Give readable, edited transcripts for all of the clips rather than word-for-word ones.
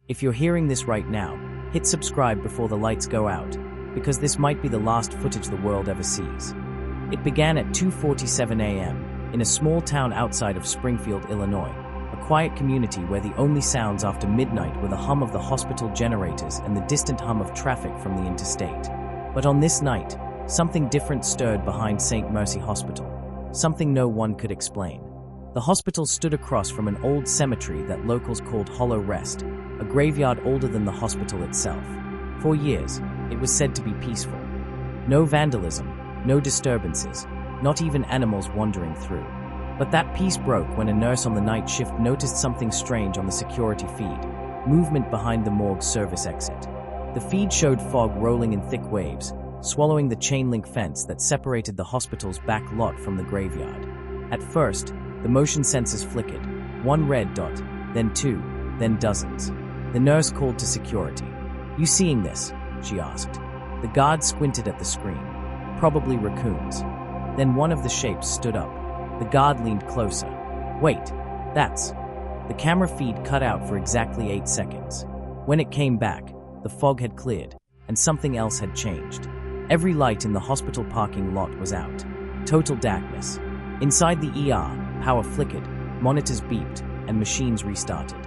If you're hearing this right now, hit subscribe before the lights go out, because this might be the last footage the world ever sees. It began at 2:47 a.m. in a small town outside of Springfield, Illinois, a quiet community where the only sounds after midnight were the hum of the hospital generators and the distant hum of traffic from the interstate. But on this night, something different stirred behind St. Mercy Hospital, something no one could explain. The hospital stood across from an old cemetery that locals called Hollow Rest, a graveyard older than the hospital itself. For years, it was said to be peaceful. No vandalism, no disturbances, not even animals wandering through. But that peace broke when a nurse on the night shift noticed something strange on the security feed, movement behind the morgue service exit. The feed showed fog rolling in thick waves, swallowing the chain-link fence that separated the hospital's back lot from the graveyard. At first, the motion sensors flickered, one red dot, then two, then dozens. The nurse called to security. "You seeing this?" she asked. The guard squinted at the screen. "Probably raccoons." Then one of the shapes stood up. The guard leaned closer. "Wait, that's..." The camera feed cut out for exactly 8 seconds. When it came back, the fog had cleared, and something else had changed. Every light in the hospital parking lot was out. Total darkness. Inside the ER, power flickered, monitors beeped, and machines restarted.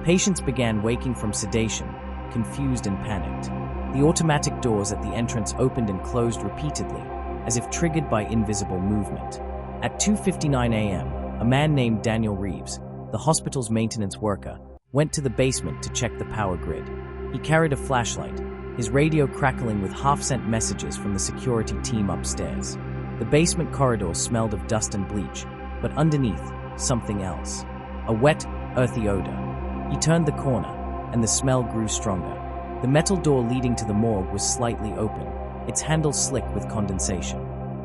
Patients began waking from sedation, confused and panicked. The automatic doors at the entrance opened and closed repeatedly, as if triggered by invisible movement. At 2:59 a.m., a man named Daniel Reeves, the hospital's maintenance worker, went to the basement to check the power grid. He carried a flashlight, his radio crackling with half-sent messages from the security team upstairs. The basement corridor smelled of dust and bleach, but underneath, something else. A wet, earthy odor. He turned the corner, and the smell grew stronger. The metal door leading to the morgue was slightly open, its handle slick with condensation.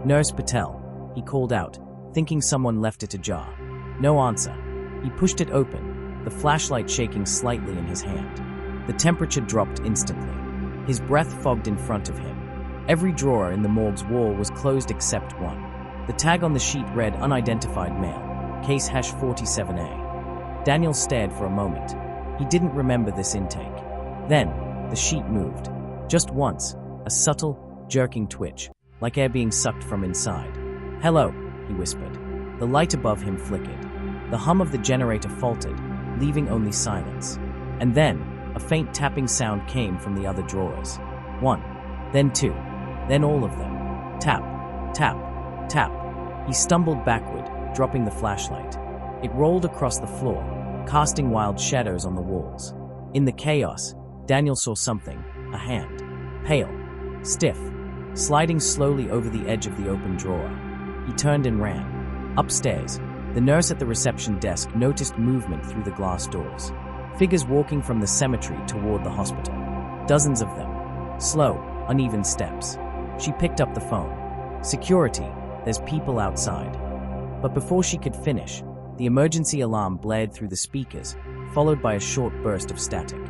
"Nurse Patel," he called out, thinking someone left it ajar. No answer. He pushed it open, the flashlight shaking slightly in his hand. The temperature dropped instantly. His breath fogged in front of him. Every drawer in the morgue's wall was closed except one. The tag on the sheet read "Unidentified Male, Case #47A." Daniel stared for a moment. He didn't remember this intake. Then, the sheet moved. Just once, a subtle, jerking twitch, like air being sucked from inside. "Hello," he whispered. The light above him flickered. The hum of the generator faltered, leaving only silence. And then, a faint tapping sound came from the other drawers. One, then two, then all of them. Tap, tap, tap. He stumbled backward, dropping the flashlight. It rolled across the floor, casting wild shadows on the walls. In the chaos, Daniel saw something, a hand. Pale, stiff, sliding slowly over the edge of the open drawer. He turned and ran. Upstairs, the nurse at the reception desk noticed movement through the glass doors. Figures walking from the cemetery toward the hospital. Dozens of them. Slow, uneven steps. She picked up the phone. "Security, there's people outside." But before she could finish, the emergency alarm blared through the speakers, followed by a short burst of static.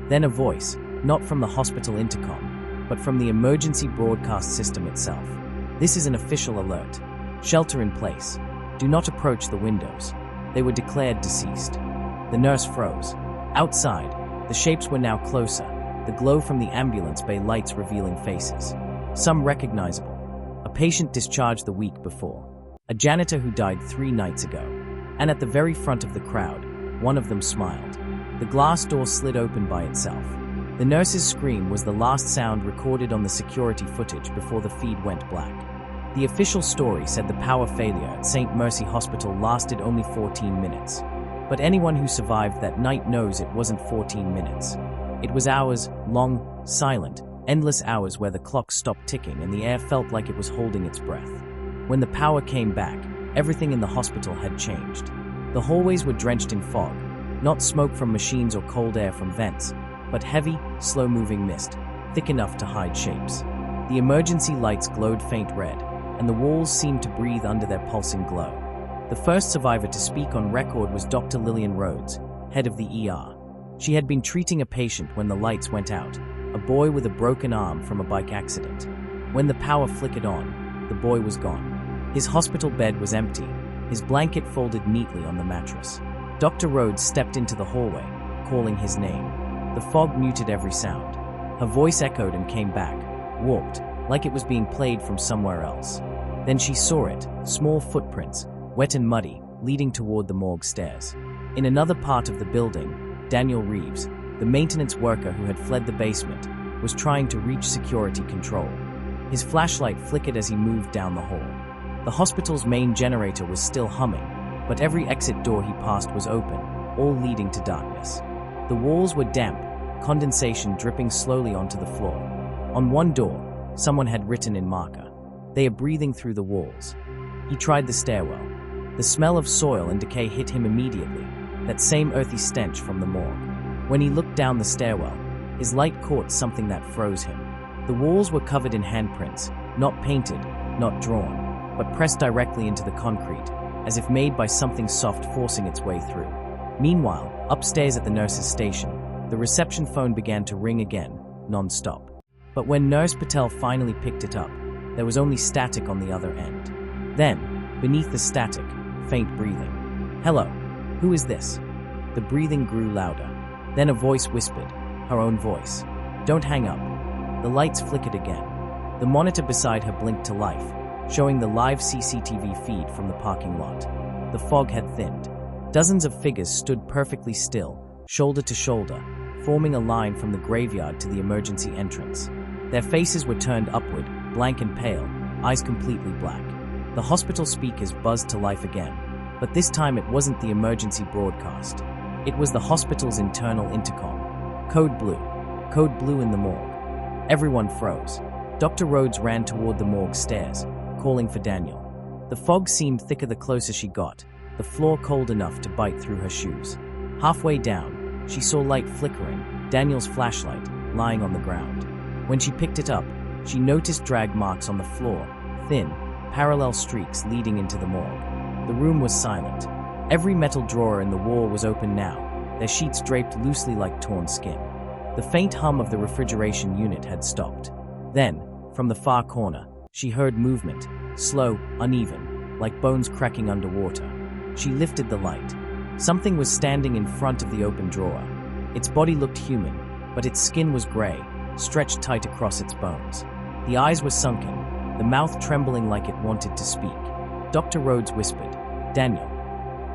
Then a voice, not from the hospital intercom, but from the emergency broadcast system itself. "This is an official alert. Shelter in place. Do not approach the windows. They were declared deceased." The nurse froze. Outside, the shapes were now closer, the glow from the ambulance bay lights revealing faces. Some recognizable. A patient discharged the week before. A janitor who died 3 nights ago. And at the very front of the crowd, one of them smiled. The glass door slid open by itself. The nurse's scream was the last sound recorded on the security footage before the feed went black. The official story said the power failure at St. Mercy Hospital lasted only 14 minutes. But anyone who survived that night knows it wasn't 14 minutes. It was hours, long, silent, endless hours where the clock stopped ticking and the air felt like it was holding its breath. When the power came back, everything in the hospital had changed. The hallways were drenched in fog, not smoke from machines or cold air from vents, but heavy, slow-moving mist, thick enough to hide shapes. The emergency lights glowed faint red, and the walls seemed to breathe under their pulsing glow. The first survivor to speak on record was Dr. Lillian Rhodes, head of the ER. She had been treating a patient when the lights went out, a boy with a broken arm from a bike accident. When the power flickered on, the boy was gone. His hospital bed was empty, his blanket folded neatly on the mattress. Dr. Rhodes stepped into the hallway, calling his name. The fog muted every sound. Her voice echoed and came back, warped, like it was being played from somewhere else. Then she saw it, small footprints, wet and muddy, leading toward the morgue stairs. In another part of the building, Daniel Reeves, the maintenance worker who had fled the basement, was trying to reach security control. His flashlight flickered as he moved down the hall. The hospital's main generator was still humming, but every exit door he passed was open, all leading to darkness. The walls were damp, condensation dripping slowly onto the floor. On one door, someone had written in marker, "They are breathing through the walls." He tried the stairwell. The smell of soil and decay hit him immediately, that same earthy stench from the morgue. When he looked down the stairwell, his light caught something that froze him. The walls were covered in handprints, not painted, not drawn, but pressed directly into the concrete, as if made by something soft forcing its way through. Meanwhile, upstairs at the nurse's station, the reception phone began to ring again, non-stop. But when Nurse Patel finally picked it up, there was only static on the other end. Then, beneath the static, faint breathing. "Hello, who is this?" The breathing grew louder. Then a voice whispered, her own voice. "Don't hang up." The lights flickered again. The monitor beside her blinked to life, showing the live CCTV feed from the parking lot. The fog had thinned. Dozens of figures stood perfectly still, shoulder to shoulder, forming a line from the graveyard to the emergency entrance. Their faces were turned upward, blank and pale, eyes completely black. The hospital speakers buzzed to life again, but this time it wasn't the emergency broadcast. It was the hospital's internal intercom. Code blue. Code blue in the morgue. Everyone froze. Dr. Rhodes ran toward the morgue stairs, calling for Daniel. The fog seemed thicker the closer she got, the floor cold enough to bite through her shoes. Halfway down, she saw light flickering, Daniel's flashlight, lying on the ground. When she picked it up, she noticed drag marks on the floor, thin, parallel streaks leading into the morgue. The room was silent. Every metal drawer in the wall was open now, their sheets draped loosely like torn skin. The faint hum of the refrigeration unit had stopped. Then, from the far corner, she heard movement, slow, uneven, like bones cracking underwater. She lifted the light. Something was standing in front of the open drawer. Its body looked human, but its skin was gray, stretched tight across its bones. The eyes were sunken, the mouth trembling like it wanted to speak. Dr. Rhodes whispered, "Daniel."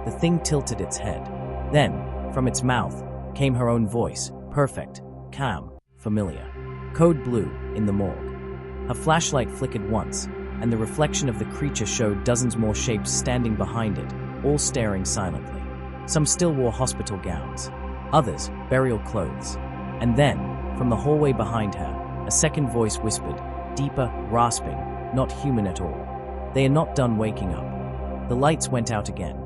The thing tilted its head. Then, from its mouth, came her own voice, perfect, calm, familiar. Code blue, in the morgue. Her flashlight flickered once, and the reflection of the creature showed dozens more shapes standing behind it, all staring silently. Some still wore hospital gowns, others burial clothes. And then, from the hallway behind her, a second voice whispered, deeper, rasping, not human at all. "They are not done waking up." The lights went out again.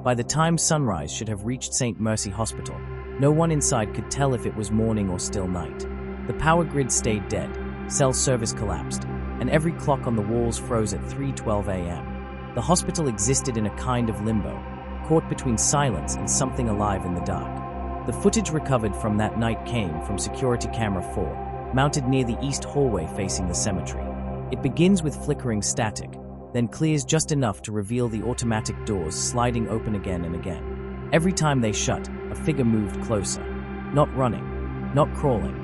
By the time sunrise should have reached St. Mercy Hospital, no one inside could tell if it was morning or still night. The power grid stayed dead, cell service collapsed, and every clock on the walls froze at 3:12 a.m. The hospital existed in a kind of limbo, caught between silence and something alive in the dark. The footage recovered from that night came from security camera 4, mounted near the east hallway facing the cemetery. It begins with flickering static, then clears just enough to reveal the automatic doors sliding open again and again. Every time they shut, a figure moved closer. Not running, not crawling,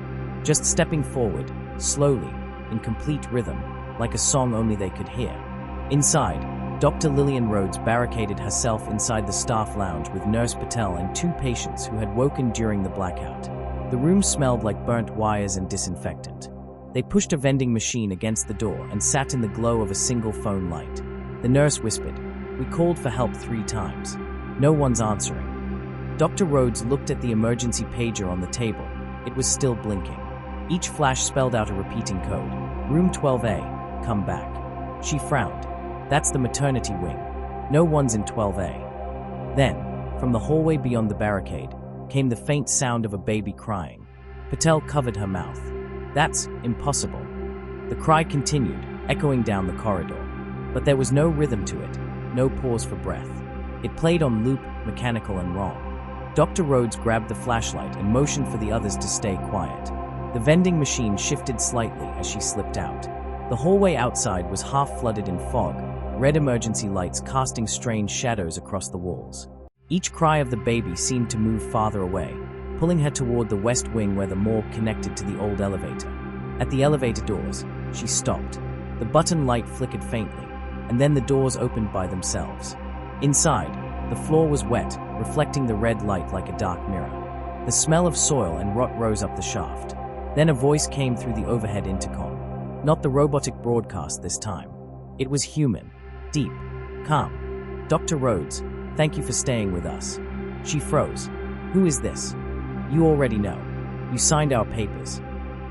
just stepping forward, slowly, in complete rhythm, like a song only they could hear. Inside, Dr. Lillian Rhodes barricaded herself inside the staff lounge with Nurse Patel and 2 patients who had woken during the blackout. The room smelled like burnt wires and disinfectant. They pushed a vending machine against the door and sat in the glow of a single phone light. The nurse whispered, "We called for help 3 times. No one's answering." Dr. Rhodes looked at the emergency pager on the table. It was still blinking. Each flash spelled out a repeating code. "Room 12A, come back." She frowned. "That's the maternity wing. No one's in 12A. Then, from the hallway beyond the barricade, came the faint sound of a baby crying. Patel covered her mouth. "That's impossible." The cry continued, echoing down the corridor. But there was no rhythm to it, no pause for breath. It played on loop, mechanical and wrong. Dr. Rhodes grabbed the flashlight and motioned for the others to stay quiet. The vending machine shifted slightly as she slipped out. The hallway outside was half flooded in fog, red emergency lights casting strange shadows across the walls. Each cry of the baby seemed to move farther away, pulling her toward the west wing where the morgue connected to the old elevator. At the elevator doors, she stopped. The button light flickered faintly, and then the doors opened by themselves. Inside, the floor was wet, reflecting the red light like a dark mirror. The smell of soil and rot rose up the shaft. Then a voice came through the overhead intercom. Not the robotic broadcast this time. It was human, deep, calm. "Dr. Rhodes, thank you for staying with us." She froze. "Who is this?" "You already know. You signed our papers."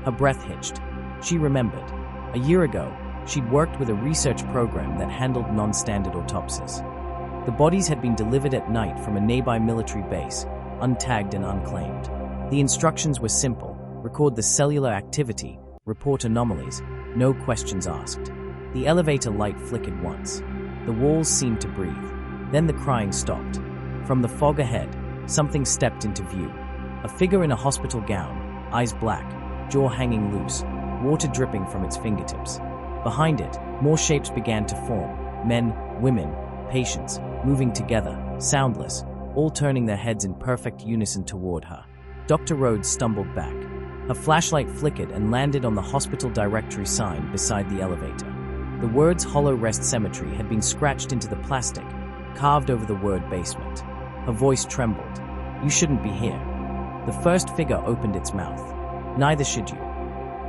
Her breath hitched. She remembered. A year ago, she'd worked with a research program that handled non-standard autopsies. The bodies had been delivered at night from a nearby military base, untagged and unclaimed. The instructions were simple: record the cellular activity, report anomalies, no questions asked. The elevator light flickered once. The walls seemed to breathe. Then the crying stopped. From the fog ahead, something stepped into view. A figure in a hospital gown, eyes black, jaw hanging loose, water dripping from its fingertips. Behind it, more shapes began to form: men, women, patients, moving together, soundless, all turning their heads in perfect unison toward her. Dr. Rhodes stumbled back. Her flashlight flickered and landed on the hospital directory sign beside the elevator. The words "Hollow Rest Cemetery" had been scratched into the plastic, carved over the word "basement." Her voice trembled. "You shouldn't be here." The first figure opened its mouth. "Neither should you."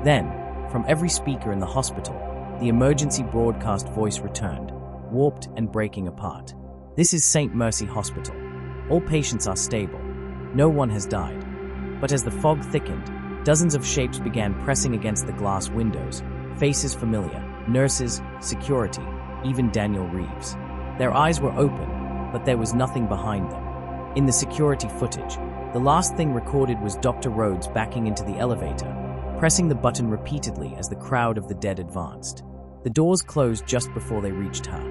Then, from every speaker in the hospital, the emergency broadcast voice returned, warped and breaking apart. "This is St. Mercy Hospital. All patients are stable. No one has died." But as the fog thickened, dozens of shapes began pressing against the glass windows, faces familiar: nurses, security, even Daniel Reeves. Their eyes were open, but there was nothing behind them. In the security footage, the last thing recorded was Dr. Rhodes backing into the elevator, pressing the button repeatedly as the crowd of the dead advanced. The doors closed just before they reached her.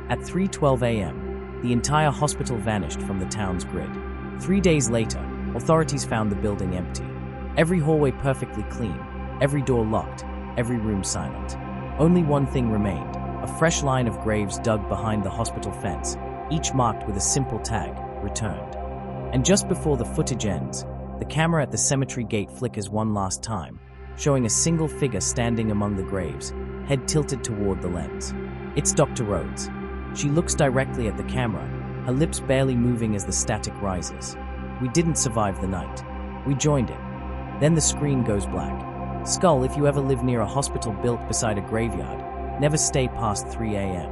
At 3:12 a.m., the entire hospital vanished from the town's grid. 3 days later, authorities found the building empty. Every hallway perfectly clean, every door locked, every room silent. Only one thing remained: a fresh line of graves dug behind the hospital fence, each marked with a simple tag: returned. And just before the footage ends, the camera at the cemetery gate flickers one last time, showing a single figure standing among the graves, head tilted toward the lens. It's Dr. Rhodes. She looks directly at the camera, her lips barely moving as the static rises. "We didn't survive the night. We joined it." Then the screen goes black. Skull, if you ever live near a hospital built beside a graveyard, never stay past 3 a.m.